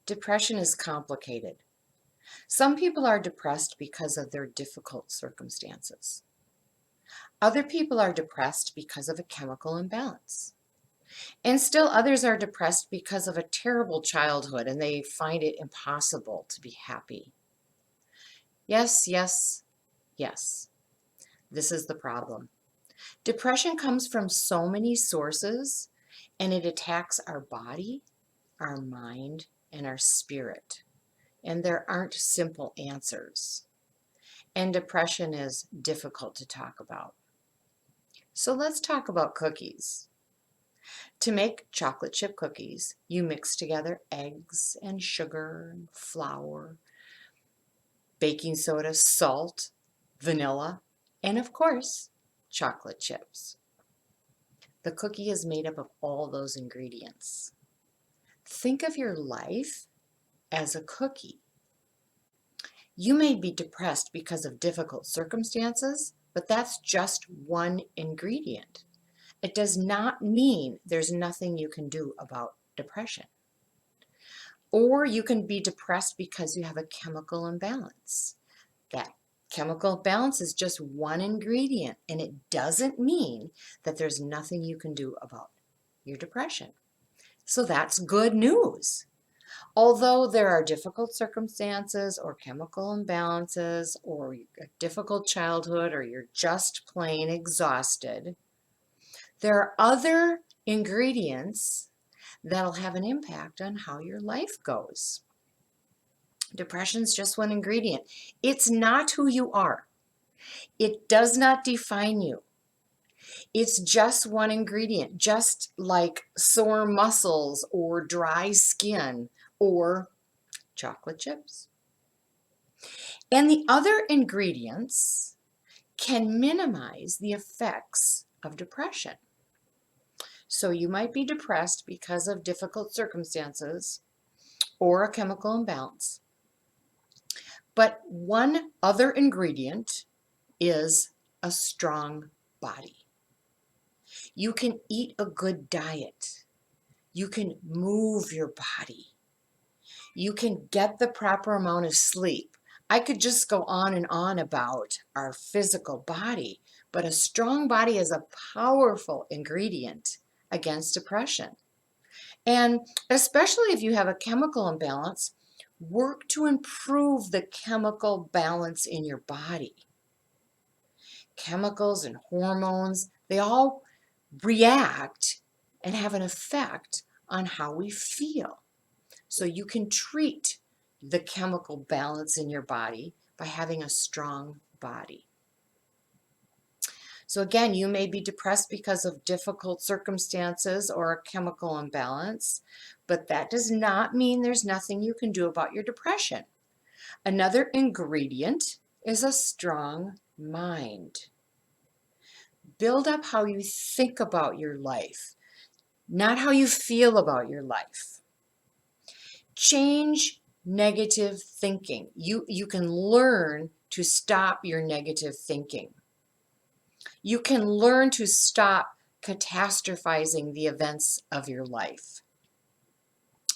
Depression is complicated. Some people are depressed because of their difficult circumstances. Other people are depressed because of a chemical imbalance. And still others are depressed because of a terrible childhood and they find it impossible to be happy. Yes, yes, yes. This is the problem. Depression comes from so many sources and it attacks our body, our mind, and our spirit. And there aren't simple answers. And depression is difficult to talk about. So let's talk about cookies. To make chocolate chip cookies, you mix together eggs and sugar and flour, baking soda, salt, vanilla, and of course, chocolate chips. The cookie is made up of all those ingredients. Think of your life as a cookie. You may be depressed because of difficult circumstances, but that's just one ingredient. It does not mean there's nothing you can do about depression. Or you can be depressed because you have a chemical imbalance. That chemical imbalance is just one ingredient, and it doesn't mean that there's nothing you can do about your depression. So that's good news. Although there are difficult circumstances or chemical imbalances or a difficult childhood or you're just plain exhausted, there are other ingredients that'll have an impact on how your life goes. Depression's just one ingredient. It's not who you are. It does not define you. It's just one ingredient, just like sore muscles or dry skin or chocolate chips. And the other ingredients can minimize the effects of depression. So you might be depressed because of difficult circumstances or a chemical imbalance. But one other ingredient is a strong body. You can eat a good diet. You can move your body. You can get the proper amount of sleep. I could just go on and on about our physical body, but a strong body is a powerful ingredient against depression. And especially if you have a chemical imbalance, work to improve the chemical balance in your body. Chemicals and hormones, they all react and have an effect on how we feel. So you can treat the chemical balance in your body by having a strong body. So again, you may be depressed because of difficult circumstances or a chemical imbalance, but that does not mean there's nothing you can do about your depression. Another ingredient is a strong mind. Build up how you think about your life, not how you feel about your life. Change negative thinking. You can learn to stop your negative thinking. You can learn to stop catastrophizing the events of your life.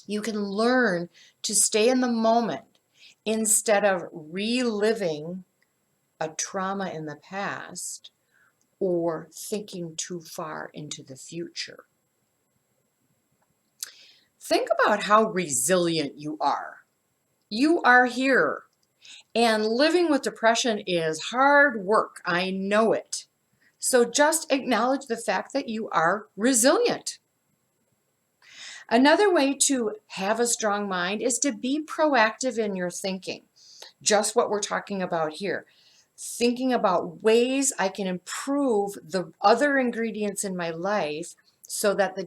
You can learn to stay in the moment instead of reliving a trauma in the past or thinking too far into the future. Think about how resilient you are. You are here, and living with depression is hard work. I know it. So just acknowledge the fact that you are resilient. Another way to have a strong mind is to be proactive in your thinking. Just what we're talking about here. Thinking about ways I can improve the other ingredients in my life so that the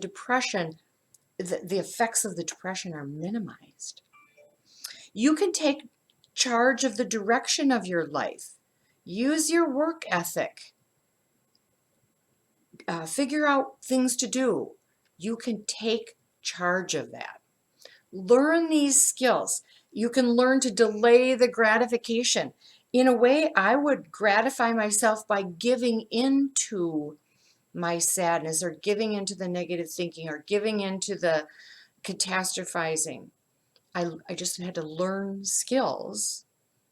effects of the depression are minimized. You can take charge of the direction of your life. Use your work ethic. Figure out things to do. You can take charge of that. Learn these skills. You can learn to delay the gratification. In a way, I would gratify myself by giving into my sadness or giving into the negative thinking or giving into the catastrophizing. I just had to learn skills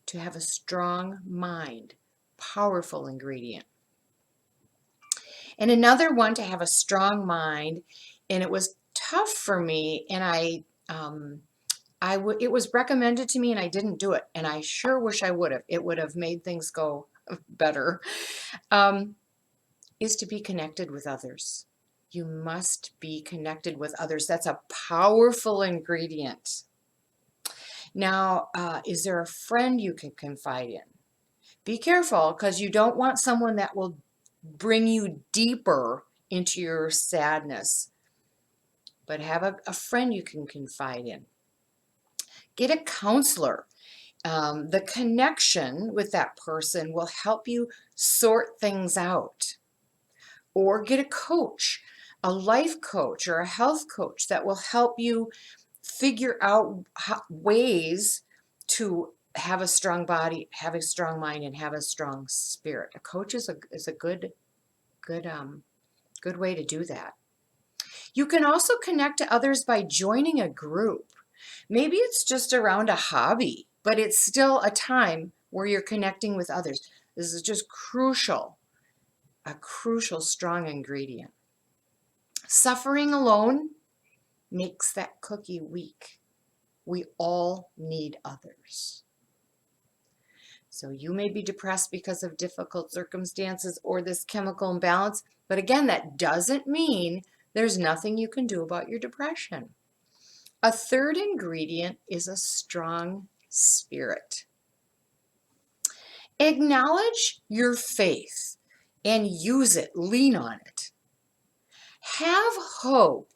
to have a strong mind, powerful ingredient. And another one to have a strong mind, and it was tough for me, and it was recommended to me and I didn't do it, and I sure wish I would have. It would have made things go better. Is to be connected with others. You must be connected with others. That's a powerful ingredient. Now, is there a friend you can confide in? Be careful, because you don't want someone that will bring you deeper into your sadness. But have a friend you can confide in. Get a counselor. The connection with that person will help you sort things out. Or get a coach, a life coach or a health coach that will help you figure out ways to have a strong body, have a strong mind, and have a strong spirit. A coach is a good way to do that. You can also connect to others by joining a group. Maybe it's just around a hobby, but it's still a time where you're connecting with others. This is just crucial, a crucial strong ingredient. Suffering alone makes that cookie weak. We all need others. So you may be depressed because of difficult circumstances or this chemical imbalance, but again, that doesn't mean there's nothing you can do about your depression. A third ingredient is a strong spirit. Acknowledge your faith and use it, lean on it. Have hope.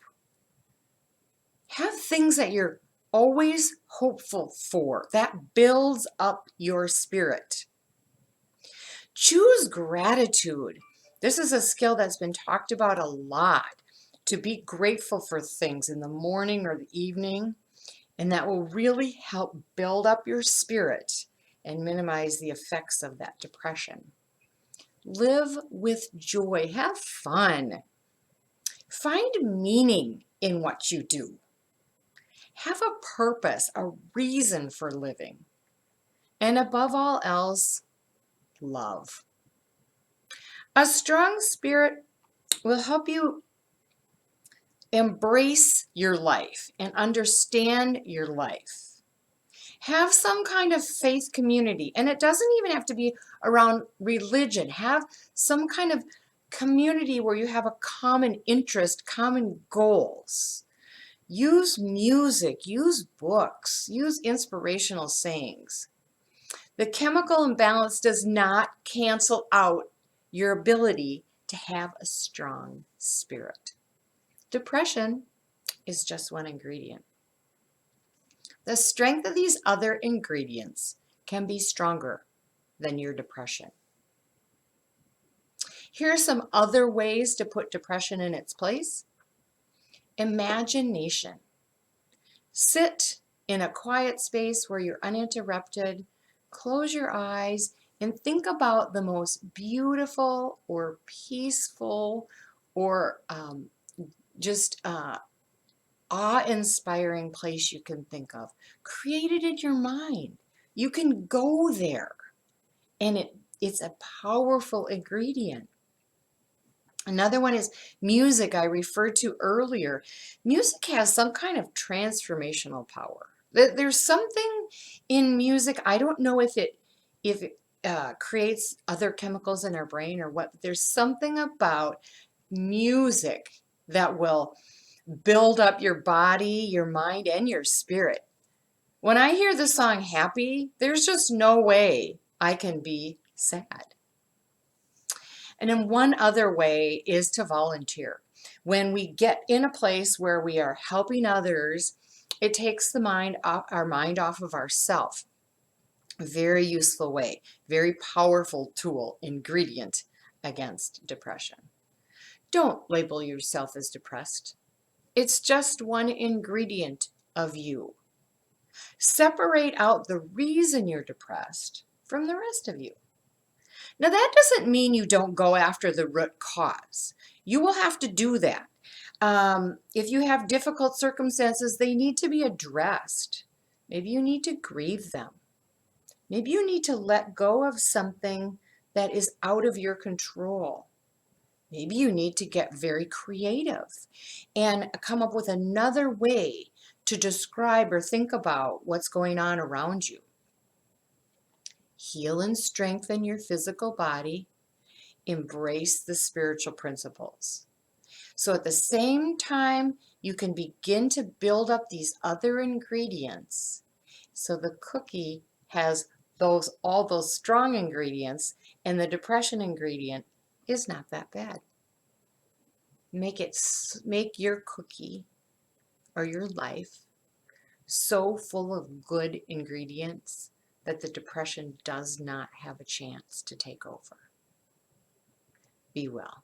Have things that you're always hopeful for. That builds up your spirit. Choose gratitude. This is a skill that's been talked about a lot. To be grateful for things in the morning or the evening, and that will really help build up your spirit and minimize the effects of that depression. Live with joy. Have fun. Find meaning in what you do. Have a purpose, a reason for living. And above all else, love. A strong spirit will help you embrace your life and understand your life. Have some kind of faith community, and it doesn't even have to be around religion. Have some kind of community where you have a common interest, common goals. Use music, use books, use inspirational sayings. The chemical imbalance does not cancel out your ability to have a strong spirit. Depression is just one ingredient. The strength of these other ingredients can be stronger than your depression. Here are some other ways to put depression in its place. Imagination. Sit in a quiet space where you're uninterrupted. Close your eyes and think about the most beautiful or peaceful or just awe-inspiring place you can think of. Create it in your mind. You can go there, and it's a powerful ingredient. Another one is music, I referred to earlier. Music has some kind of transformational power. There's something in music, I don't know if it creates other chemicals in our brain or what, but there's something about music that will build up your body, your mind, and your spirit. When I hear the song Happy, there's just no way I can be sad. And then one other way is to volunteer. When we get in a place where we are helping others, it takes our mind off of ourself. Very useful way, very powerful tool, ingredient against depression. Don't label yourself as depressed. It's just one ingredient of you. Separate out the reason you're depressed from the rest of you. Now, that doesn't mean you don't go after the root cause. You will have to do that. If you have difficult circumstances, they need to be addressed. Maybe you need to grieve them. Maybe you need to let go of something that is out of your control. Maybe you need to get very creative and come up with another way to describe or think about what's going on around you. Heal and strengthen your physical body. Embrace the spiritual principles. So at the same time, you can begin to build up these other ingredients. So the cookie has all those strong ingredients, and the depression ingredient is not that bad. Make your cookie or your life so full of good ingredients that the depression does not have a chance to take over. Be well.